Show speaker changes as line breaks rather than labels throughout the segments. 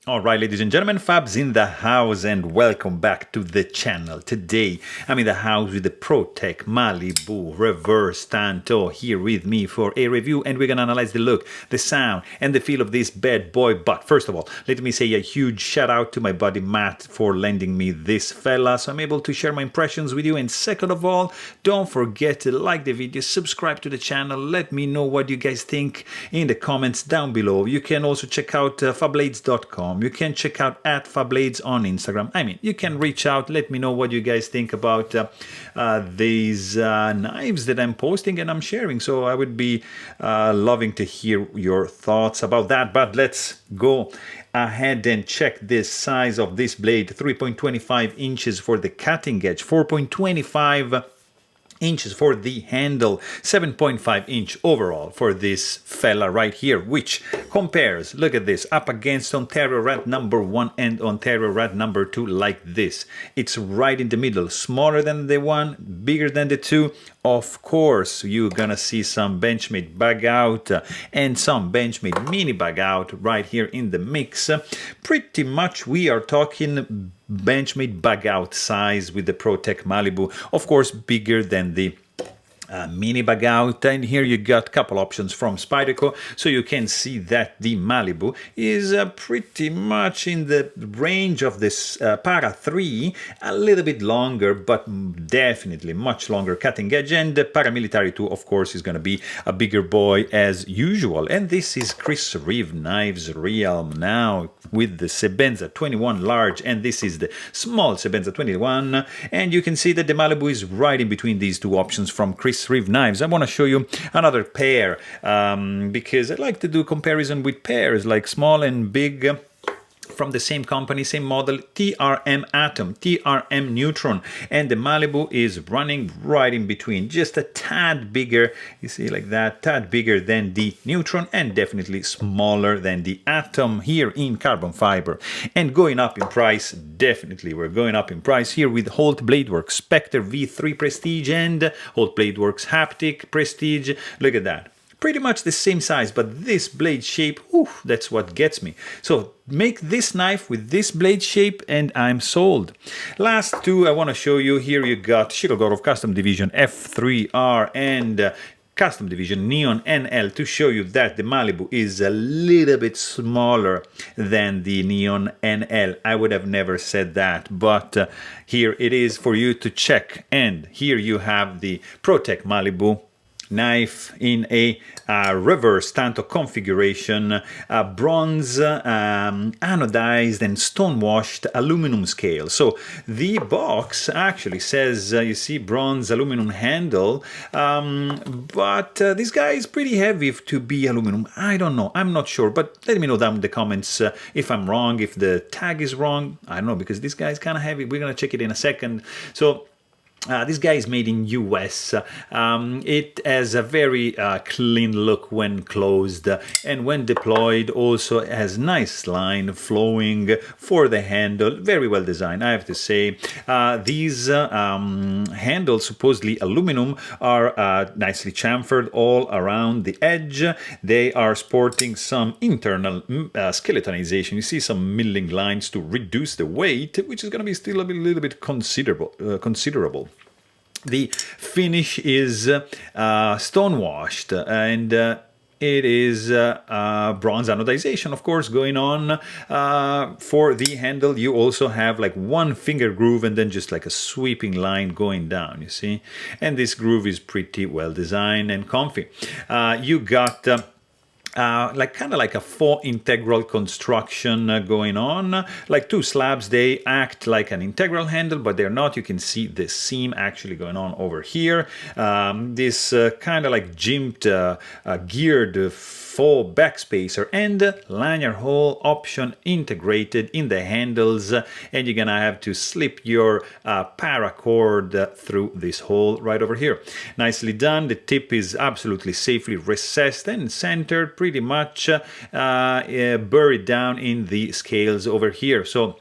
All right, ladies and gentlemen, Fabs in the house, and welcome back to the channel. Today, I'm in the house with the Protech Malibu Reverse Tanto here with me for a review, and we're going to analyze the look, the sound, and the feel of this bad boy. But first of all, let me say a huge shout out to my buddy Matt for lending me this fella, so I'm able to share my impressions with you. And second of all, don't forget to like the video, subscribe to the channel, let me know what you guys think in the comments down below. You can also check out Fablades.com. You can check out @Fablades on Instagram. I mean, you can reach out, let me know what you guys think about these knives that I'm posting and I'm sharing. So I would be loving to hear your thoughts about that. But let's go ahead and check this size of this blade. 3.25 inches for the cutting edge, 4.25 inches for the handle, 7.5 inch overall for this fella right here, which compares, look at this, up against Ontario Rat number 1 and Ontario Rat number 2 like this. It's right in the middle, smaller than the one, bigger than the two. Of course, you're gonna see some Benchmade bug out and some Benchmade mini bug out right here in the mix. Pretty much we are talking Benchmade bug out size with the Protech Malibu, of course bigger than the mini bug out. And here you got a couple options from Spyderco, so you can see that the Malibu is pretty much in the range of this Para 3, a little bit longer, but definitely much longer cutting edge. And the Paramilitary 2, of course, is going to be a bigger boy as usual. And this is Chris Reeve Knives realm now with the Sebenza 21 large, and this is the small Sebenza 21. And you can see that the Malibu is right in between these two options from Chris Reeve Knives. I want to show you another pair because I like to do comparison with pairs like small and big from the same company, same model, TRM Atom, TRM Neutron, and the Malibu is running right in between, just a tad bigger, you see like that, tad bigger than the Neutron and definitely smaller than the Atom here in carbon fiber. And going up in price, definitely we're going up in price here with Holt Bladeworks Spectre V3 Prestige and Holt Bladeworks Haptic Prestige. Look at that. Pretty much the same size, but this blade shape, oof, that's what gets me. So make this knife with this blade shape and I'm sold. Last two I want to show you. Here you got Shirogorov Custom Division F3R and Custom Division Neon NL to show you that the Malibu is a little bit smaller than the Neon NL. I would have never said that, but here it is for you to check. And here you have the Protech Malibu knife in a reverse Tanto configuration, bronze, anodized and stone-washed aluminum scale. So the box actually says, you see, bronze aluminum handle, but this guy is pretty heavy to be aluminum. I don't know, I'm not sure, but let me know down in the comments if I'm wrong, if the tag is wrong. I don't know, because this guy is kind of heavy. We're gonna check it in a second. So this guy is made in US. It has a very clean look when closed, and when deployed also has nice line flowing for the handle. Very well designed, I have to say. These handles, supposedly aluminum, are nicely chamfered all around the edge. They are sporting some internal skeletonization. You see some milling lines to reduce the weight, which is going to be still a little bit considerable. The finish is stone-washed, and it is bronze anodization, of course, going on. For the handle, you also have like one finger groove and then just like a sweeping line going down, you see? And this groove is pretty well designed and comfy. You got like kind of like a 4 integral construction going on, like two slabs. They act like an integral handle, but they're not. You can see the seam actually going on over here. This kind of like jimped geared faux backspacer and lanyard hole option integrated in the handles, and you're gonna have to slip your paracord through this hole right over here. Nicely done. The tip is absolutely safely recessed and centered, pretty much buried down in the scales over here. So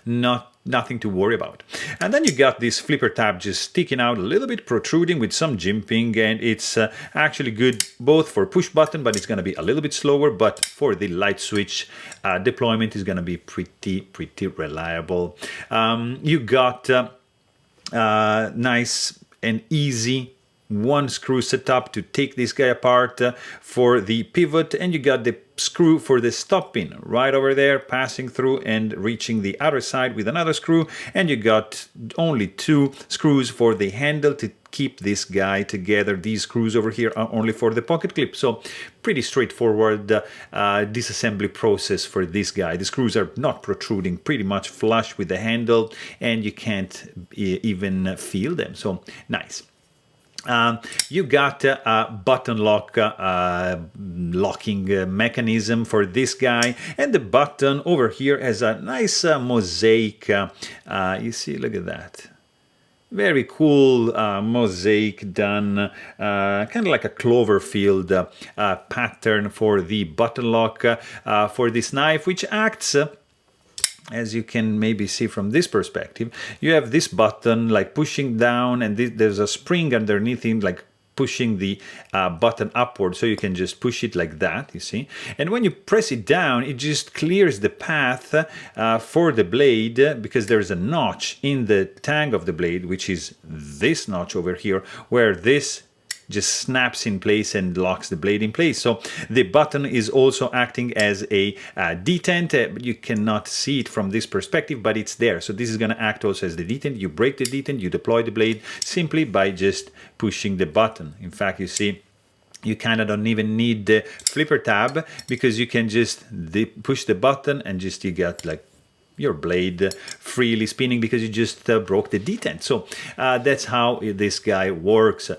not nothing to worry about. And then you got this flipper tab just sticking out a little bit, protruding with some jimping, and it's actually good both for push button, but it's going to be a little bit slower, but for the light switch deployment is going to be pretty reliable. You got nice and easy one screw setup to take this guy apart for the pivot, and you got the screw for the stop pin right over there, passing through and reaching the other side with another screw, and you got only 2 screws for the handle to keep this guy together. These screws over here are only for the pocket clip, so pretty straightforward disassembly process for this guy. The screws are not protruding, pretty much flush with the handle, and you can't even feel them, so nice. You got a button lock locking mechanism for this guy, and the button over here has a nice mosaic. You see, look at that. Very cool mosaic done, kind of like a Cloverfield pattern for the button lock for this knife, which acts as you can maybe see from this perspective. You have this button like pushing down, and there's a spring underneath him like pushing the button upward, so you can just push it like that, you see. And when you press it down, it just clears the path for the blade, because there's a notch in the tang of the blade, which is this notch over here, where this just snaps in place and locks the blade in place. So the button is also acting as a detent. You cannot see it from this perspective, but it's there. So this is going to act also as the detent. You break the detent, you deploy the blade simply by just pushing the button. In fact, you see, you kind of don't even need the flipper tab, because you can just push the button and just you got like your blade freely spinning, because you just broke the detent. So that's how this guy works.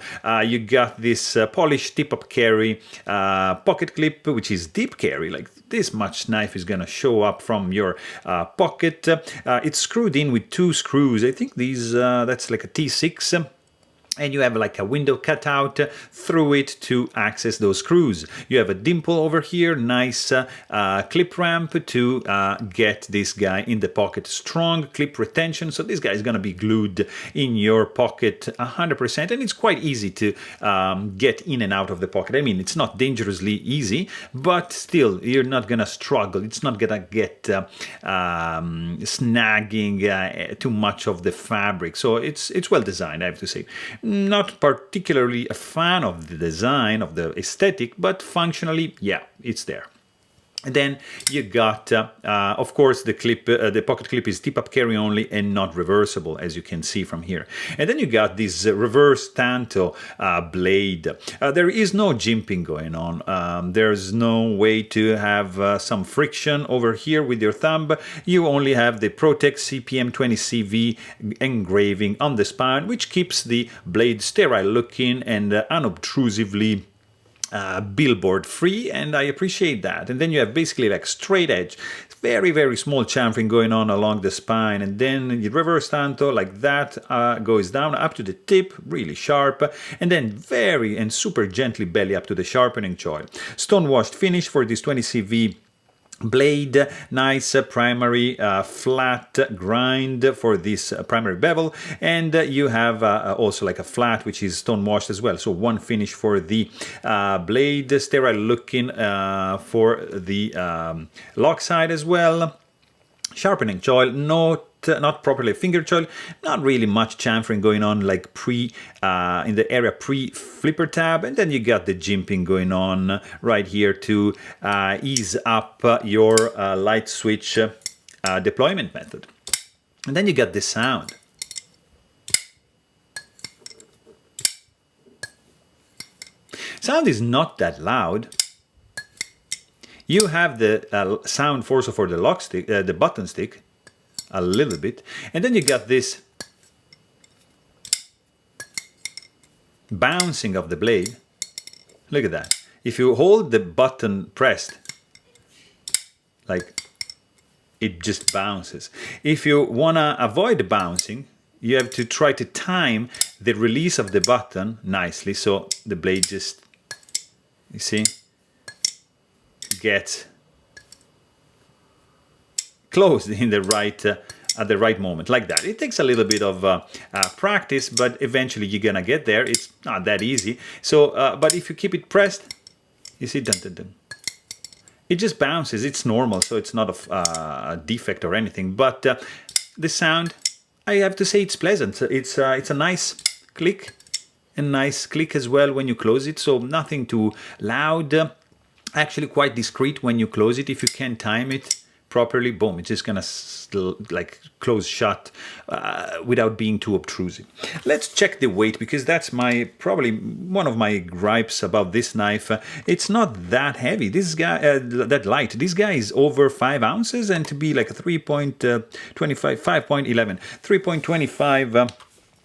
You got this polished tip-up carry pocket clip, which is deep carry, like this much knife is gonna show up from your pocket. It's screwed in with 2 screws. I think these that's like a T6. And you have like a window cutout through it to access those screws. You have a dimple over here, nice clip ramp to get this guy in the pocket. Strong clip retention, so this guy is going to be glued in your pocket 100%, and it's quite easy to get in and out of the pocket. I mean, it's not dangerously easy, but still, you're not going to struggle. It's not going to get snagging too much of the fabric. So it's well designed, I have to say. Not particularly a fan of the design, of the aesthetic, but functionally, yeah, it's there. And then you got, of course, the clip. The pocket clip is tip-up carry only and not reversible, as you can see from here. And then you got this reverse Tanto blade. There is no jimping going on. There's no way to have some friction over here with your thumb. You only have the Protech CPM 20CV engraving on the spine, which keeps the blade sterile looking and unobtrusively billboard free, and I appreciate that. And then you have basically like straight edge, very small chamfering going on along the spine, and then you reverse Tanto like that, goes down up to the tip, really sharp, and then very and super gently belly up to the sharpening choil. Stone washed finish for this 20CV blade, nice primary flat grind for this primary bevel, and you have also like a flat which is stone washed as well. So one finish for the blade, sterile looking for the lock side as well. Sharpening choil, not properly finger choil, not really much chamfering going on like in the area pre-flipper tab, and then you got the jimping going on right here to ease up your light switch deployment method. And then you got the sound. Sound is not that loud. You have the sound also for the lock stick, the button stick, a little bit, and then you got this bouncing of the blade. Look at that. If you hold the button pressed, like, it just bounces. If you wanna avoid the bouncing, you have to try to time the release of the button nicely, so the blade just, you see, gets closed in the right at the right moment, like that. It takes a little bit of practice, but eventually you're gonna get there. It's not that easy. So, but if you keep it pressed, you see, dun, dun, dun. It just bounces. It's normal, so it's not a defect or anything. But the sound, I have to say, it's pleasant. It's a nice click, and nice click as well when you close it. So nothing too loud. Actually, quite discreet when you close it. If you can time it properly, boom, it's just gonna like close shut without being too obtrusive. Let's check the weight, because that's probably one of my gripes about this knife. It's not that heavy. This guy, that light. This guy is over 5 ounces, and to be like a 3.25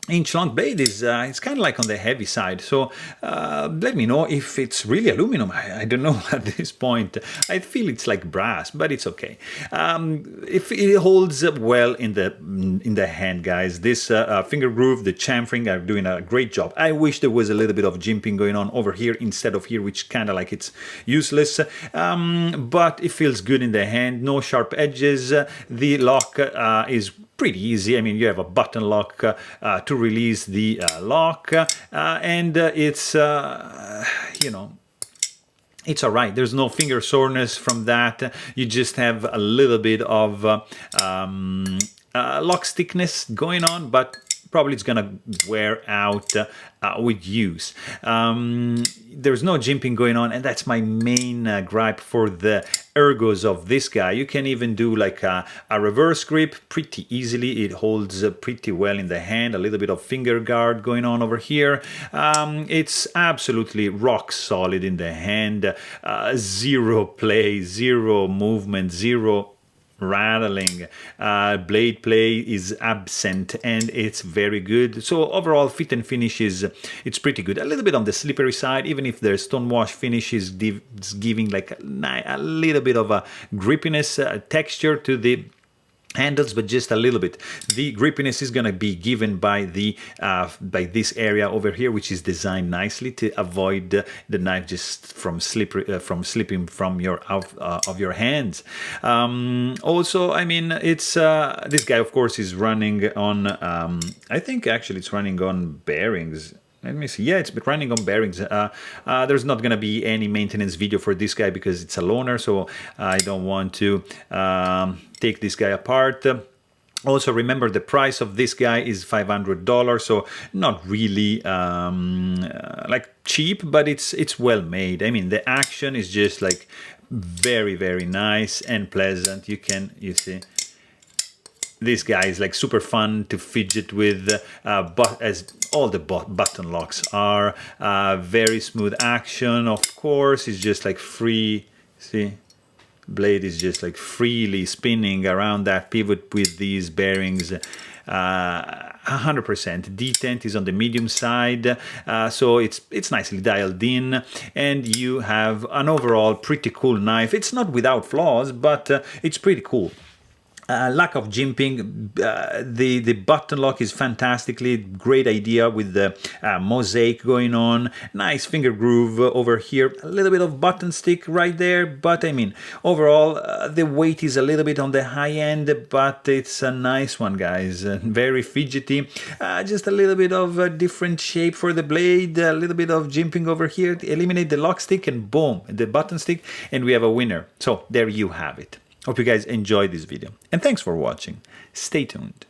inch long blade is it's kind of like on the heavy side. So let me know if it's really aluminum. I don't know at this point. I feel it's like brass, but it's okay. If it holds up well in the hand, guys. This finger groove, the chamfering are doing a great job. I wish there was a little bit of jimping going on over here instead of here, which kind of like it's useless. But it feels good in the hand. No sharp edges. The lock is pretty easy. I mean, you have a button lock to release the lock, and it's, you know, it's all right. There's no finger soreness from that. You just have a little bit of lock stickness going on, but probably it's gonna wear out with use. There's no jimping going on, and that's my main gripe for the ergos of this guy. You can even do like a reverse grip pretty easily. It holds pretty well in the hand. A little bit of finger guard going on over here. It's absolutely rock solid in the hand. Zero play, zero movement, zero rattling. Blade play is absent, and it's very good. So overall fit and finish it's pretty good. A little bit on the slippery side, even if the stonewash finish is giving like a little bit of a grippiness texture to the handles, but just a little bit. The grippiness is going to be given by the by this area over here, which is designed nicely to avoid the knife just from slipping from your of your hands. Also, I mean, it's this guy, of course, is running on I think actually it's running on bearings. Let me see. Yeah, it's running on bearings. There's not going to be any maintenance video for this guy because it's a loaner, so I don't want to take this guy apart. Also, remember the price of this guy is $500, so not really like cheap, but it's well made. I mean, the action is just like very, very nice and pleasant. You see. This guy is like super fun to fidget with, but as all the button locks are, very smooth action. Of course, it's just like free. See, blade is just like freely spinning around that pivot with these bearings. 100%. Detent is on the medium side, so it's nicely dialed in, and you have an overall pretty cool knife. It's not without flaws, but it's pretty cool. Lack of jimping, the button lock is fantastically great idea with the mosaic going on. Nice finger groove over here, a little bit of button stick right there, but I mean overall the weight is a little bit on the high end, but it's a nice one, guys. Very fidgety, just a little bit of a different shape for the blade, a little bit of jimping over here, eliminate the lock stick, and boom, the button stick, and we have a winner. So there you have it. Hope you guys enjoyed this video, and thanks for watching. Stay tuned.